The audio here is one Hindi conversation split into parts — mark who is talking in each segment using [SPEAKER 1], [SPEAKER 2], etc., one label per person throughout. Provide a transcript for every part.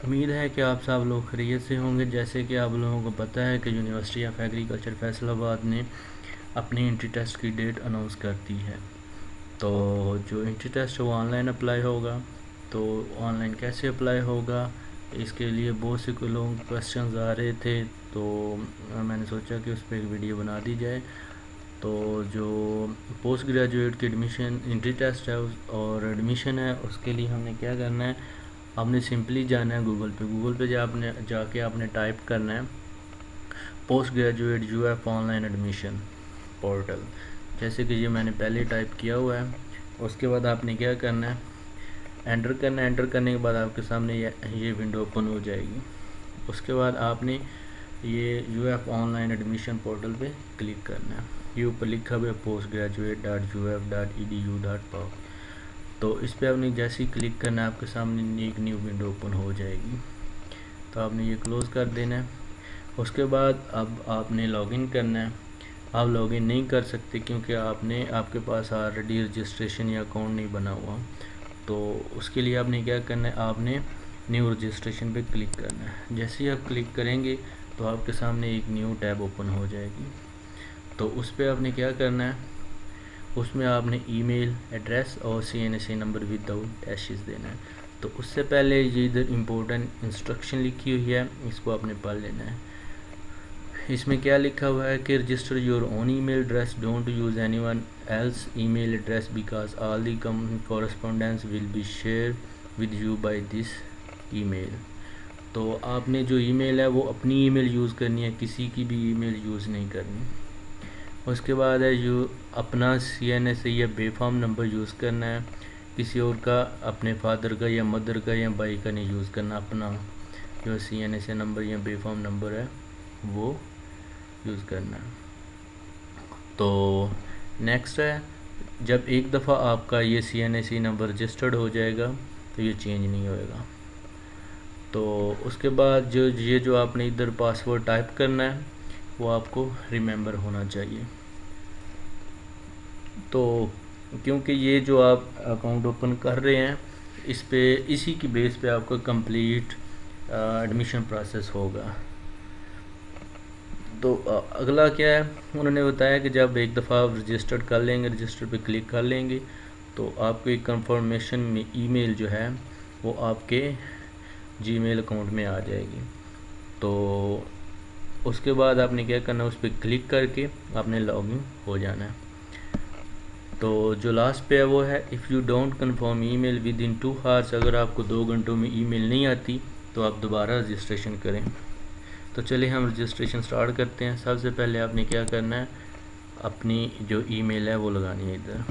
[SPEAKER 1] उम्मीद है कि आप सब लोग खैरियत से होंगे। जैसे कि आप लोगों को पता है कि यूनिवर्सिटी ऑफ एग्रीकल्चर फैसलाबाद ने अपनी एंट्री टेस्ट की डेट अनाउंस कर दी है। तो जो एंट्री टेस्ट है वो ऑनलाइन अप्लाई होगा। तो ऑनलाइन कैसे अप्लाई होगा, इसके लिए बहुत से लोगों के क्वेश्चन आ रहे थे। तो मैंने सोचा कि उस पर एक वीडियो बना दी जाए। तो जो पोस्ट ग्रेजुएट की एडमिशन एंट्री टेस्ट है और एडमिशन है, उसके लिए हमने क्या करना है, आपने सिंपली जाना है गूगल पे जाके आपने टाइप करना है post graduate UF online admission portal. जैसे कि ये मैंने पहले टाइप किया हुआ है। उसके बाद आपने क्या करना है, एंटर करना है। एंटर करने के बाद आपके सामने ये विंडो ओपन हो जाएगी। उसके बाद आपने ये यूएफ ऑनलाइन एडमिशन पोर्टल पे क्लिक करना है। ये ऊपर लिखा हुआ है postgraduate.uf.edu.pav। तो इस पर आपने जैसे ही क्लिक करना है, आपके सामने एक न्यू विंडो ओपन हो जाएगी। तो आपने ये क्लोज़ कर देना है। उसके बाद अब आपने लॉगिन करना है। आप लॉगिन नहीं कर सकते क्योंकि आपके पास ऑलरेडी रजिस्ट्रेशन या अकाउंट नहीं बना हुआ। तो उसके लिए आपने क्या करना है, आपने न्यू रजिस्ट्रेशन पे क्लिक करना है। जैसे ही आप क्लिक करेंगे तो आपके सामने एक न्यू टैब ओपन हो जाएगी। तो उस पर आपने क्या करना है, उसमें आपने ईमेल एड्रेस और CNSA नंबर विदाउट डैशेस देना है। तो उससे पहले ये इधर इम्पोर्टेंट इंस्ट्रक्शन लिखी हुई है, इसको आपने पढ़ लेना है। इसमें क्या लिखा हुआ है कि register your own email address, don't use anyone else email address because all the correspondence will be share with you by this email. तो आपने जो ईमेल है वो अपनी ईमेल यूज़ करनी है, किसी की भी ईमेल यूज़ नहीं करनी। उसके बाद है जो अपना CNSA या बेफाम नंबर यूज़ करना है, किसी और का, अपने फादर का या मदर का या भाई का नहीं यूज़ करना। अपना जो CNSA नंबर या बेफाम नंबर है वो यूज़ करना है। तो नेक्स्ट है, जब एक दफ़ा आपका ये CNSA नंबर रजिस्टर्ड हो जाएगा तो ये चेंज नहीं होएगा। तो उसके बाद जो आपने इधर पासवर्ड टाइप करना है वो आपको रिमेंबर होना चाहिए। तो क्योंकि ये जो आप अकाउंट ओपन कर रहे हैं, इसी की बेस पे आपका कंप्लीट एडमिशन प्रोसेस होगा। तो अगला क्या है, उन्होंने बताया कि जब एक दफ़ा आप रजिस्टर कर लेंगे, रजिस्टर पे क्लिक कर लेंगे, तो आपको एक कंफर्मेशन में ईमेल जो है वो आपके जीमेल अकाउंट में आ जाएगी। तो उसके बाद आपने क्या करना है, उस पर क्लिक करके आपने लॉगिन हो जाना है। तो जो लास्ट पे है वो है, if you don't confirm email with in 2 hours, अगर आपको 2 घंटों में ईमेल नहीं आती तो आप दोबारा रजिस्ट्रेशन करें। तो चलिए हम रजिस्ट्रेशन स्टार्ट करते हैं। सबसे पहले आपने क्या करना है, अपनी जो ईमेल है वो लगानी है इधर।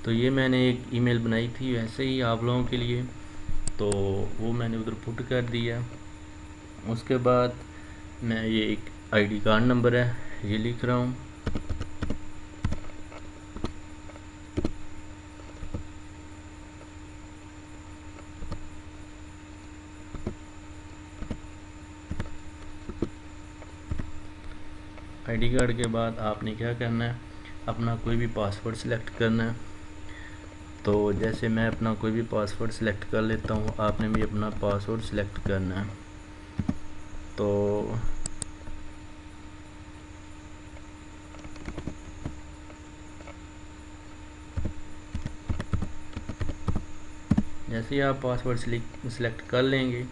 [SPEAKER 1] तो ये मैंने एक ईमेल बनाई थी वैसे ही आप लोगों के लिए, तो वो मैंने उधर पुट कर दिया। उसके बाद मैं ये एक ID कार्ड नंबर है ये लिख रहा हूँ। ID कार्ड के बाद आपने क्या करना है, अपना कोई भी पासवर्ड सिलेक्ट करना है। तो जैसे मैं अपना कोई भी पासवर्ड सिलेक्ट कर लेता हूँ, आपने भी अपना पासवर्ड सिलेक्ट करना है। तो जैसे ही आप पासवर्ड सिलेक्ट कर लेंगे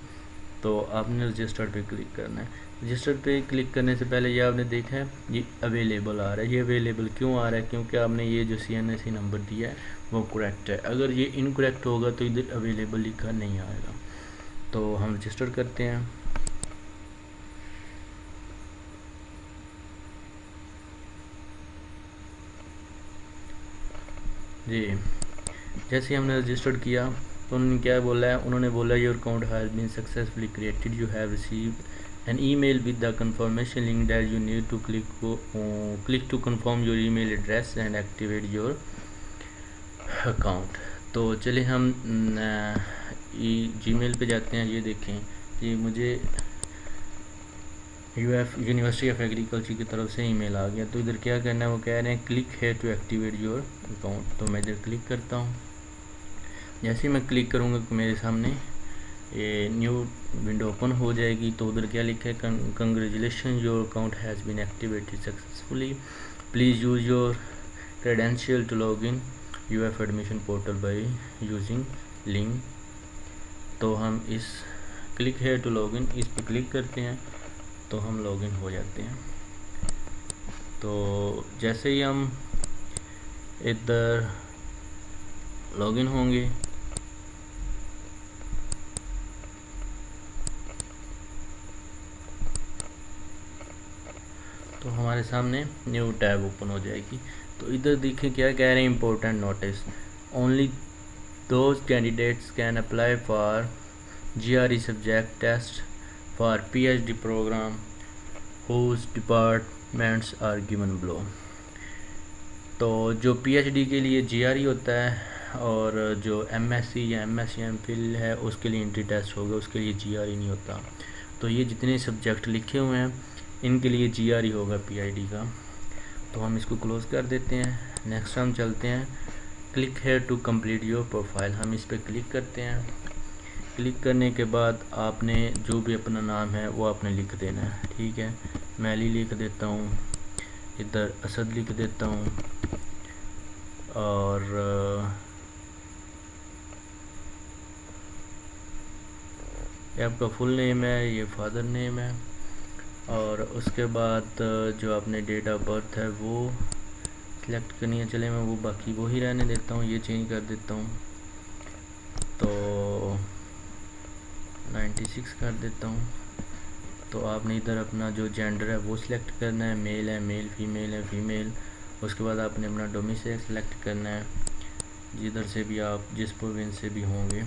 [SPEAKER 1] तो आपने रजिस्टर पे क्लिक करना है। रजिस्टर पे क्लिक करने से पहले ये आपने देखा है ये अवेलेबल आ रहा है। ये अवेलेबल क्यों आ रहा है, क्योंकि आपने ये जो CNSA नंबर दिया है वो करेक्ट है। अगर ये इनकरेक्ट होगा तो इधर अवेलेबल लिखा नहीं आएगा। तो हम रजिस्टर करते हैं। जी, जैसे हमने रजिस्टर्ड किया तो उन्होंने क्या बोला है, उन्होंने बोला your account has been successfully created, you have received an email with the confirmation link that you need to click to confirm your email address and activate your account. तो चलिए हम जीमेल पे जाते हैं, ये देखें कि मुझे यूनिवर्सिटी ऑफ एग्रीकल्चर की तरफ से ईमेल आ गया। तो इधर क्या करना है, वो कह रहे हैं click here to activate your account. तो मैं इधर क्लिक करता हूँ। जैसे ही मैं क्लिक करूँगा तो मेरे सामने ये न्यू विंडो ओपन हो जाएगी। तो उधर क्या लिखा है, congratulation your account has been activated successfully, please use your credential to log in UF admission portal by using link. तो हम इस click here to log in इस पर क्लिक करते हैं तो हम लॉगिन हो जाते हैं। तो जैसे ही हम इधर लॉगिन होंगे तो हमारे सामने न्यू टैब ओपन हो जाएगी। तो इधर देखें क्या कह रहे हैं, important notice, only those candidates can apply for GRE subject test for PhD programme whose departments are given below. तो जो PhD के लिए GRE होता है और जो MSc या MSc MPhil है उसके लिए एंट्री टेस्ट होगा, उसके लिए GRE नहीं होता। तो ये जितने सब्जेक्ट लिखे हुए हैं इनके लिए GRE होगा PhD का। तो हम इसको क्लोज़ कर देते हैं। नेक्स्ट हम चलते हैं click here to complete your profile. हम इस पर क्लिक करते हैं। क्लिक करने के बाद आपने जो भी अपना नाम है वो आपने लिख देना है, ठीक है। मैं अली लिख देता हूँ, इधर असद लिख देता हूँ, और ये आपका फुल नेम है, ये फादर नेम है। और उसके बाद जो आपने डेट ऑफ बर्थ है वो सिलेक्ट करनी है। चले मैं वो बाकी वो ही रहने देता हूँ, ये चेंज कर देता हूँ। तो 96 कर देता हूँ। तो आपने इधर अपना जो जेंडर है वो सिलेक्ट करना है, मेल है मेल, फीमेल है फीमेल। उसके बाद आपने अपना डोमिसाइल सेलेक्ट करना है, जिधर से भी आप जिस प्रोविंस से भी होंगे।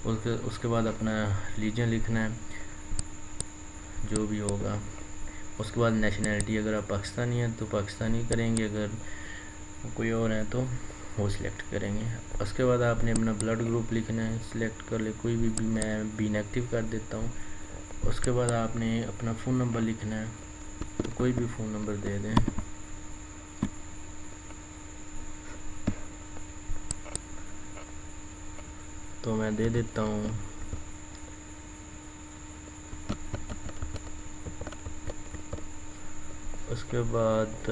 [SPEAKER 1] उसके बाद अपना रिलीजन लिखना है जो भी होगा। उसके बाद नेशनैलिटी, अगर आप पाकिस्तानी हैं तो पाकिस्तानी करेंगे, अगर कोई और है तो वो सिलेक्ट करेंगे। उसके बाद आपने अपना ब्लड ग्रुप लिखना है, सिलेक्ट कर ले कोई भी मैं बी नेगेटिव कर देता हूँ। उसके बाद आपने अपना फ़ोन नंबर लिखना है, तो कोई भी फ़ोन नंबर दे दें। तो मैं दे देता हूँ उसके बाद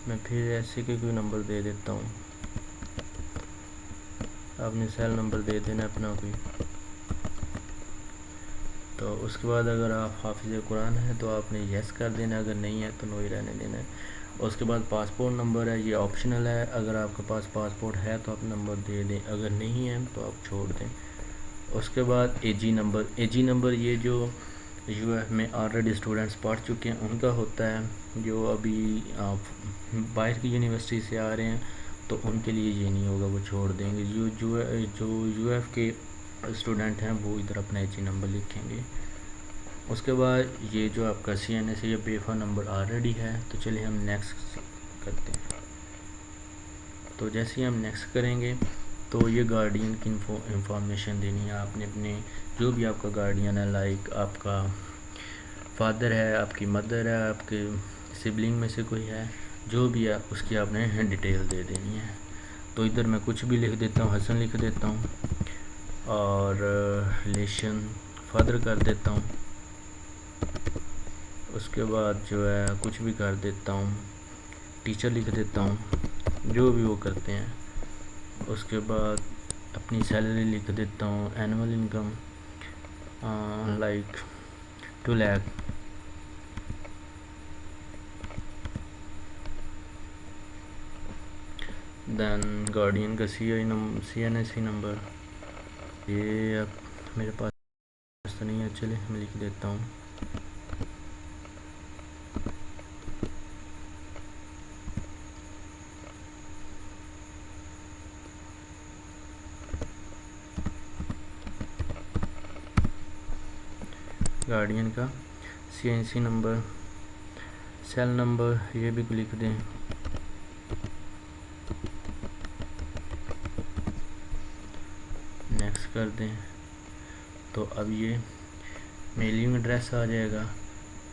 [SPEAKER 1] मैं फिर ऐसे के कोई नंबर दे देता हूँ। आपने सेल नंबर दे देना अपना कोई। तो उसके बाद अगर आप हाफिज़ कुरान है तो आपने यस कर देना, अगर नहीं है तो नो ही रहने देना है। उसके बाद पासपोर्ट नंबर है, ये ऑप्शनल है। अगर आपके पास पासपोर्ट है तो आप नंबर दे दें, अगर नहीं है तो आप छोड़ दें। उसके बाद एजी नंबर ये जो यूएफ में ऑलरेडी स्टूडेंट्स पढ़ चुके हैं उनका होता है। जो अभी आप बाहर की यूनिवर्सिटी से आ रहे हैं तो उनके लिए ये नहीं होगा, वो छोड़ देंगे। जो यूएफ के स्टूडेंट हैं वो इधर अपना एजी नंबर लिखेंगे। उसके बाद ये जो आपका CNS या बेफा नंबर ऑलरेडी है, तो चलिए हम नेक्स्ट करते हैं। तो जैसे ही हम नेक्स्ट करेंगे तो ये गार्डियन की इंफॉर्मेशन देनी है आपने अपने, जो भी आपका गार्डियन है, लाइक आपका फादर है, आपकी मदर है, आपके सिबलिंग में से कोई है, जो भी है उसकी आपने डिटेल दे देनी है। तो इधर मैं कुछ भी लिख देता हूँ, हसन लिख देता हूँ, और रिलेशन फादर कर देता हूँ। उसके बाद जो है कुछ भी कर देता हूँ, टीचर लिख देता हूँ, जो भी वो करते हैं। उसके बाद अपनी सैलरी लिख देता हूँ, annual income like 2 lakh. Then guardian का CNSE नंबर, ये अब मेरे पास तो नहीं है, चलिए मैं लिख देता हूँ। गार्डियन का CNSE नंबर, सेल नंबर ये भी लिख दें। नेक्स्ट कर दें। तो अब ये मेलिंग एड्रेस आ जाएगा।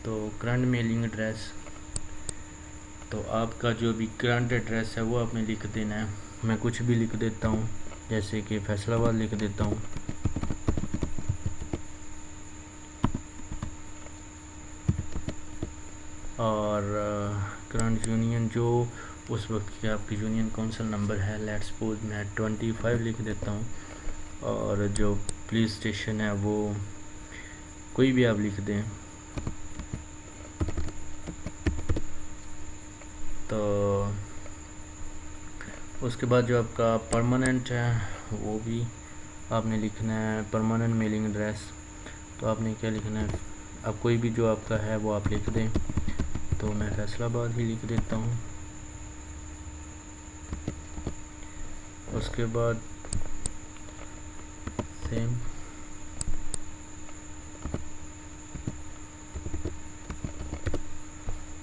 [SPEAKER 1] तो करंट मेलिंग एड्रेस, तो आपका जो भी करंट एड्रेस है वो आपने लिख देना है। मैं कुछ भी लिख देता हूँ, जैसे कि फैसलाबाद लिख देता हूँ। और करंट यूनियन जो उस वक्त की आपकी यूनियन काउंसिल नंबर है, लेट्स सपोज मैं 25 लिख देता हूँ। और जो पुलिस स्टेशन है वो कोई भी आप लिख दें। तो उसके बाद जो आपका परमानेंट है वो भी आपने लिखना है, परमानेंट मेलिंग एड्रेस। तो आपने क्या लिखना है, अब कोई भी जो आपका है वो आप लिख दें। तो मैं फैसलाबाद ही लिख देता हूँ। उसके बाद सेम,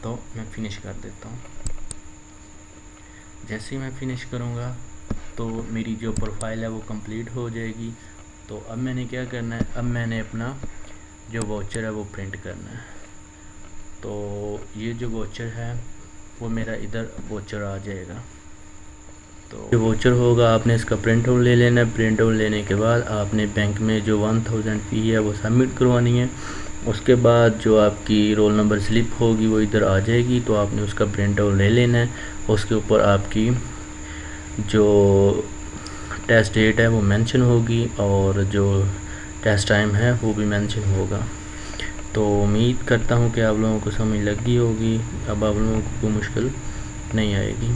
[SPEAKER 1] तो मैं फिनिश कर देता हूँ। जैसे ही मैं फिनिश करूँगा तो मेरी जो प्रोफाइल है वो कंप्लीट हो जाएगी। तो अब मैंने क्या करना है, अब मैंने अपना जो वाउचर है वो प्रिंट करना है। तो ये जो वाउचर है वो मेरा इधर वाउचर आ जाएगा। तो जो वाउचर होगा आपने इसका प्रिंट आउट ले लेना है। प्रिंट आउट लेने के बाद आपने बैंक में जो 1000 फ़ी है वो सबमिट करवानी है। उसके बाद जो आपकी रोल नंबर स्लिप होगी वो इधर आ जाएगी। तो आपने उसका प्रिंट आउट ले लेना है। उसके ऊपर आपकी जो टेस्ट डेट है वो मेंशन होगी और जो टेस्ट टाइम है वो भी मेंशन होगा। तो उम्मीद करता हूँ कि आप लोगों को समझ लगी होगी। अब आप लोगों को कोई मुश्किल नहीं आएगी।